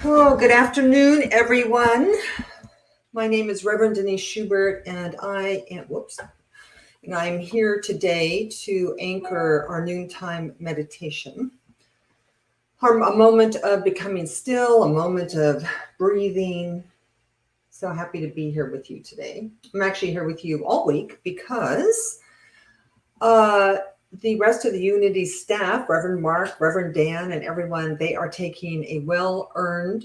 Oh, good afternoon, everyone. My name is Reverend Denise Schubert, and I'm here today to anchor our noontime meditation. A moment of becoming still, a moment of breathing. So happy to be here with you today. I'm actually here with you all week because the rest of the Unity staff, Reverend Mark, Reverend Dan, and everyone, they are taking a well-earned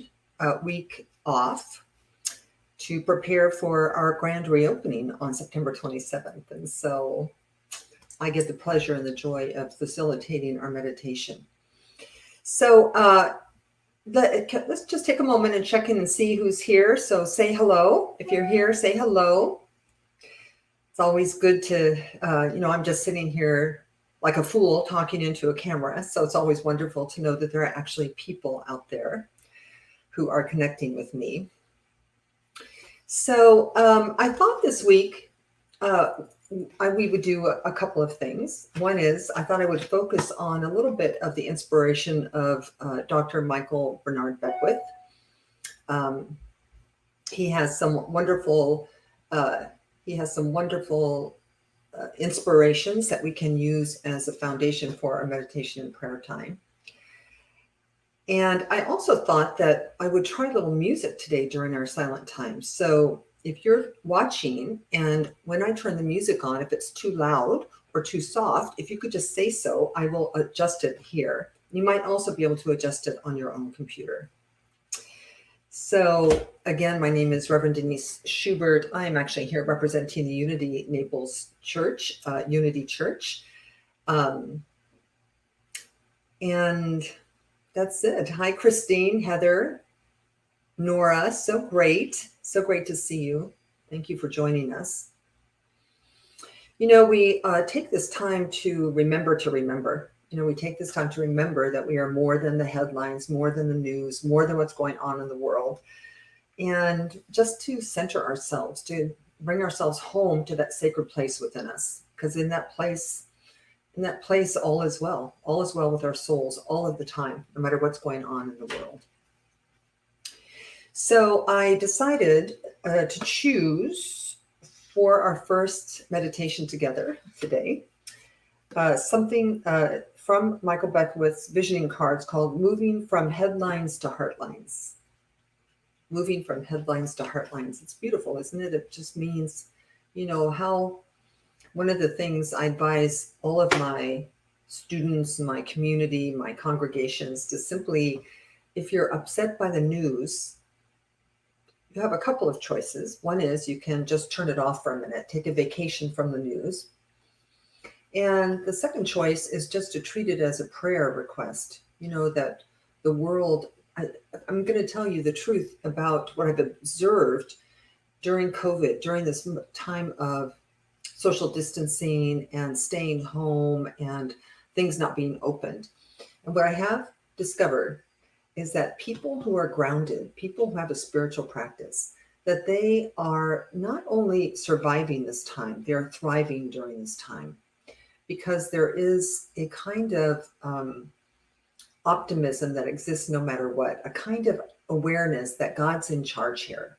week off to prepare for our grand reopening on September 27th. And so I get the pleasure and the joy of facilitating our meditation. So let's just take a moment and check in and see who's here. So say hello. If you're here, say hello. It's always good to, I'm just sitting here like a fool talking into a camera. So it's always wonderful to know that there are actually people out there who are connecting with me. So I thought this week we would do a couple of things. One is I thought I would focus on a little bit of the inspiration of Dr. Michael Bernard Beckwith. He has some wonderful inspirations that we can use as a foundation for our meditation and prayer time. And I also thought that I would try a little music today during our silent time. So if you're watching and when I turn the music on, if it's too loud or too soft, if you could just say so, I will adjust it here. You might also be able to adjust it on your own computer. So again, my name is Reverend Denise Schubert. I am actually here representing the Unity Naples Church, Unity Church. And that's it. Hi, Christine, Heather, Nora. So great to see you. Thank you for joining us. We take this time to remember. We take this time to remember that we are more than the headlines, more than the news, more than what's going on in the world. And just to center ourselves, to bring ourselves home to that sacred place within us. Because in that place, all is well. All is well with our souls all of the time, no matter what's going on in the world. So I decided to choose for our first meditation together today, something from Michael Beckwith's visioning cards called Moving from Headlines to Heartlines. Moving from Headlines to Heartlines. It's beautiful, isn't it? It just means, how one of the things I advise all of my students, my community, my congregations to simply, if you're upset by the news, you have a couple of choices. One is you can just turn it off for a minute, take a vacation from the news. And the second choice is just to treat it as a prayer request. That the world, I'm going to tell you the truth about what I've observed during COVID, during this time of social distancing and staying home and things not being opened. And what I have discovered is that people who are grounded, people who have a spiritual practice, that they are not only surviving this time, they're thriving during this time. Because there is a kind of optimism that exists no matter what, a kind of awareness that God's in charge here.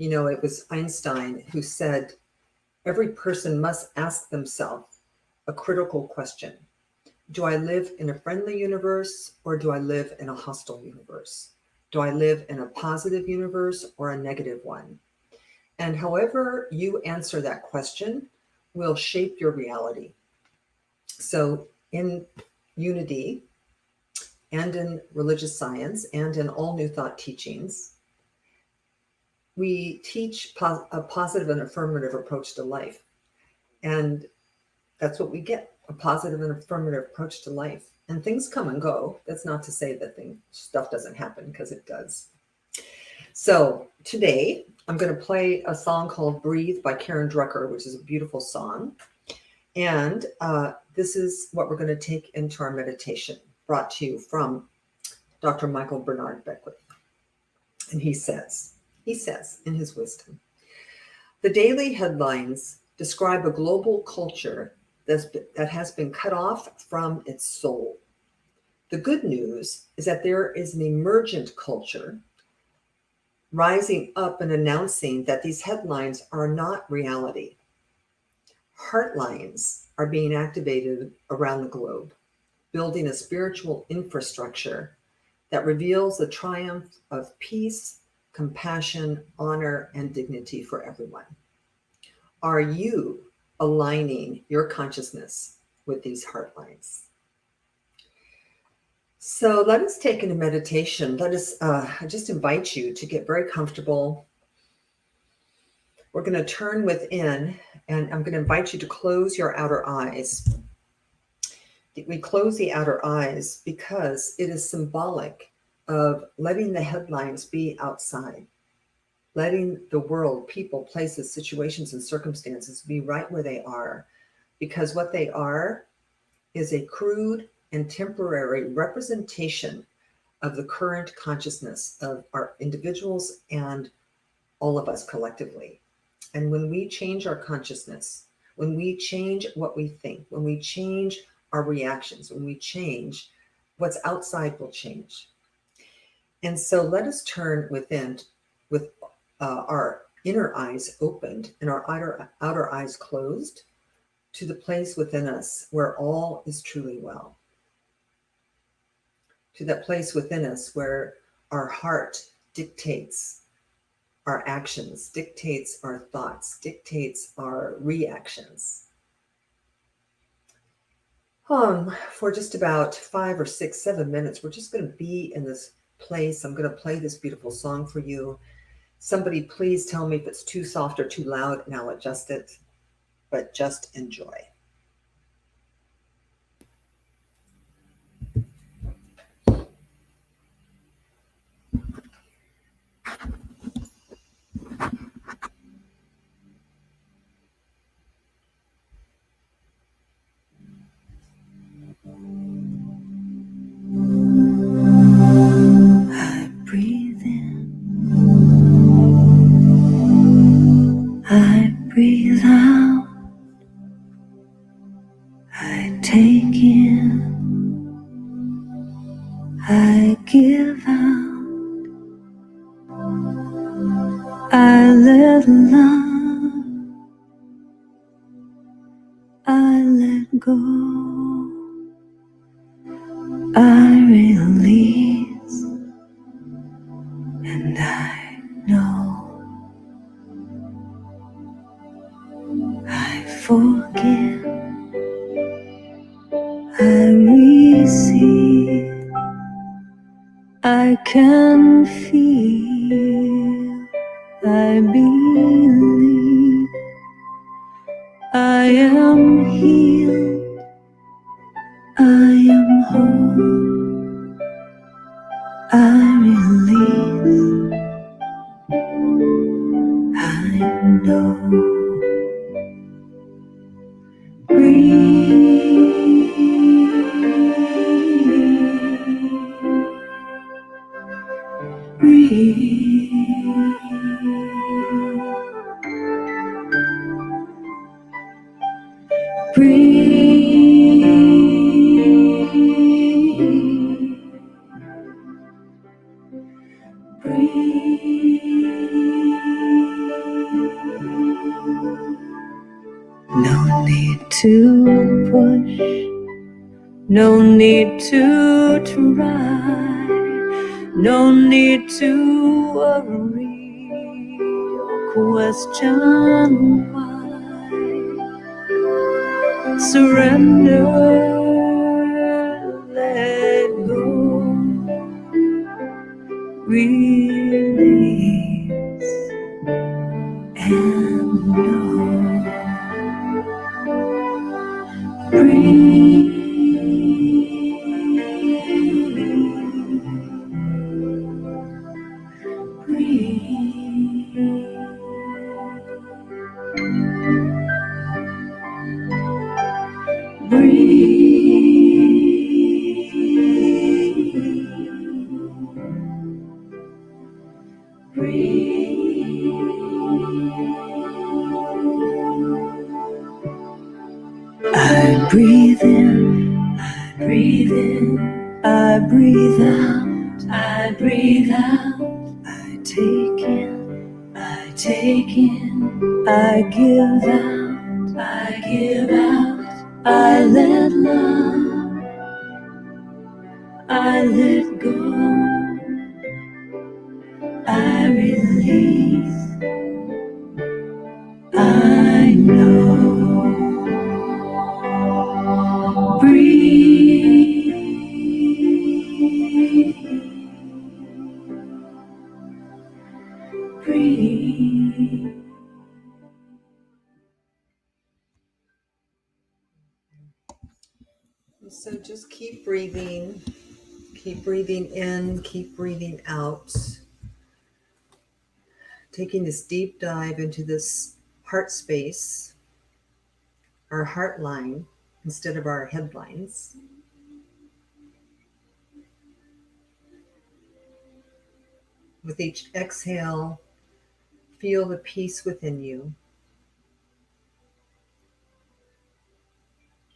It was Einstein who said, every person must ask themselves a critical question. Do I live in a friendly universe or do I live in a hostile universe? Do I live in a positive universe or a negative one? And however you answer that question will shape your reality. So in unity and in religious science and in all New Thought teachings, we teach a positive and affirmative approach to life. And that's what we get, a positive and affirmative approach to life. And things come and go. That's not to say that stuff doesn't happen, because it does. So today I'm going to play a song called Breathe by Karen Drucker, which is a beautiful song. And this is what we're going to take into our meditation, brought to you from Dr. Michael Bernard Beckwith. And he says in his wisdom, the daily headlines describe a global culture that has been cut off from its soul. The good news is that there is an emergent culture rising up and announcing that these headlines are not reality. Heartlines are being activated around the globe, building a spiritual infrastructure that reveals the triumph of peace, compassion, honor, and dignity for everyone. Are you aligning your consciousness with these heartlines? So let us take into meditation. I just invite you to get very comfortable. We're going to turn within, and I'm going to invite you to close your outer eyes. We close the outer eyes because it is symbolic of letting the headlines be outside, letting the world, people, places, situations, and circumstances be right where they are, because what they are is a crude and temporary representation of the current consciousness of our individuals and all of us collectively. And when we change our consciousness, when we change what we think, when we change our reactions, when we change, what's outside will change. And so let us turn within with our inner eyes opened and our outer eyes closed to the place within us where all is truly well. To that place within us where our heart dictates our actions, dictates our thoughts, dictates our reactions. For just about 5 or 6, 7 minutes, we're just going to be in this place. I'm going to play this beautiful song for you. Somebody please tell me if it's too soft or too loud, and I'll adjust it, but just enjoy. I breathe in, I breathe out, I take in, I give out, I let love, I let go, I release, and I know, I forgive, I receive, I can feel, I believe, I am healed, I am whole, I release, I know. Breathe, breathe, breathe, breathe. to push, no need to try, no need to worry or question why. Surrender, let go, release, and know. Breathe, breathe, breathe. I breathe in, I breathe in, I breathe out, I breathe out, I take in, I take in, I give out, I give out, I let love, I let go, I release, I know. Breathe, breathe. So just keep breathing in, keep breathing out, taking this deep dive into this heart space, our heart line instead of our headlines. With each exhale, feel the peace within you.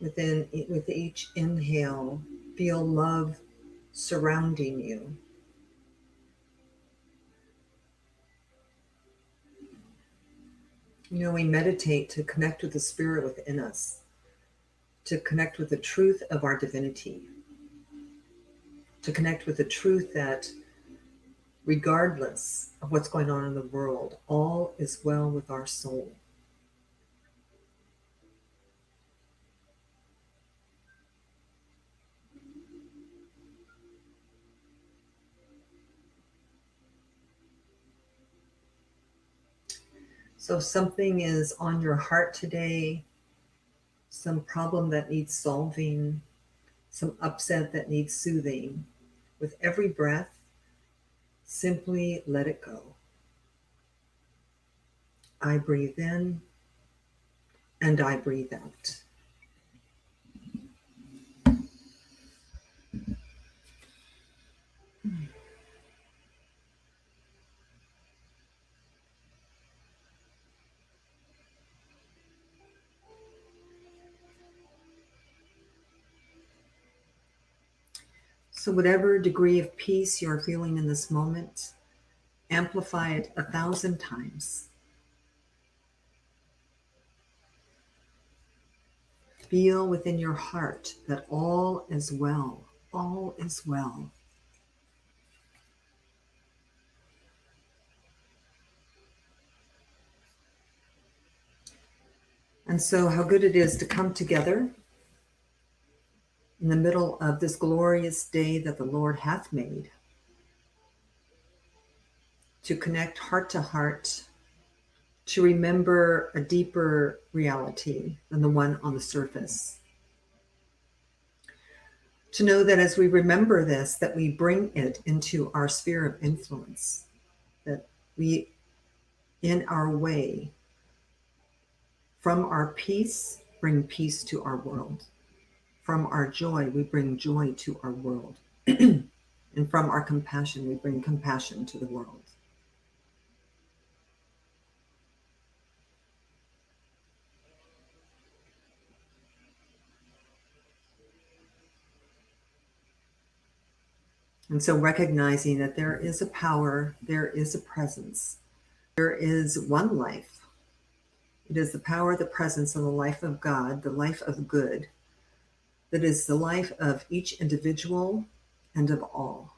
With each inhale, feel love surrounding you. You know, we meditate to connect with the spirit within us, to connect with the truth of our divinity, to connect with the truth that regardless of what's going on in the world, all is well with our soul. So if something is on your heart today, some problem that needs solving, some upset that needs soothing, with every breath, simply let it go. I breathe in and I breathe out. So whatever degree of peace you're feeling in this moment, amplify it 1,000 times. Feel within your heart that all is well. All is well. And so how good it is to come together in the middle of this glorious day that the Lord hath made, to connect heart to heart, to remember a deeper reality than the one on the surface. To know that as we remember this, that we bring it into our sphere of influence, that we, in our way, from our peace, bring peace to our world. From our joy, we bring joy to our world. And from our compassion, we bring compassion to the world. And so recognizing that there is a power, there is a presence, there is one life It is the power, the presence, and the life of God, the life of good, that is the life of each individual and of all.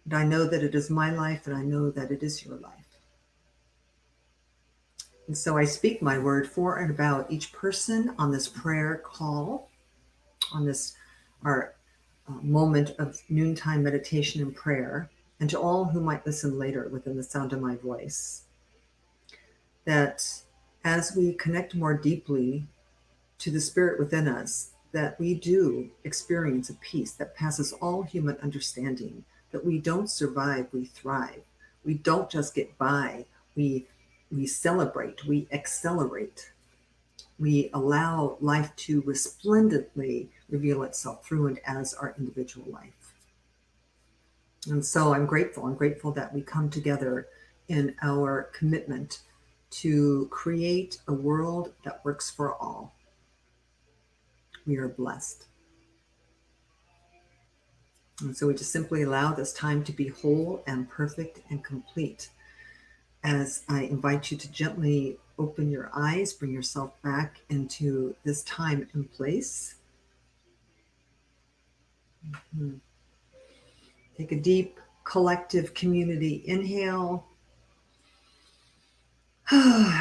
And I know that it is my life, and I know that it is your life. And so I speak my word for and about each person on this prayer call, on this our moment of noontime meditation and prayer, and to all who might listen later within the sound of my voice, that as we connect more deeply to the spirit within us, that we do experience a peace that passes all human understanding, that we don't survive, we thrive. We don't just get by, we celebrate, we accelerate. We allow life to resplendently reveal itself through and as our individual life. And so I'm grateful. I'm grateful that we come together in our commitment to create a world that works for all. We are blessed. And so we just simply allow this time to be whole and perfect and complete. As I invite you to gently open your eyes, bring yourself back into this time and place. Take a deep collective community inhale.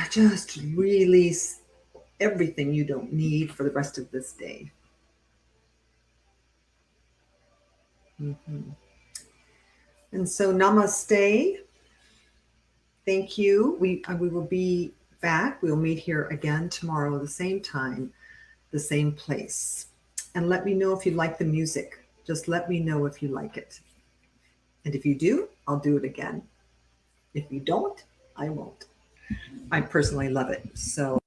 Just release everything you don't need for the rest of this day. And so namaste. Thank you. We will be back. We'll meet here again tomorrow at the same time, the same place. And let me know if you like the music. Just let me know if you like it. And if you do, I'll do it again. If you don't, I won't. I personally love it. So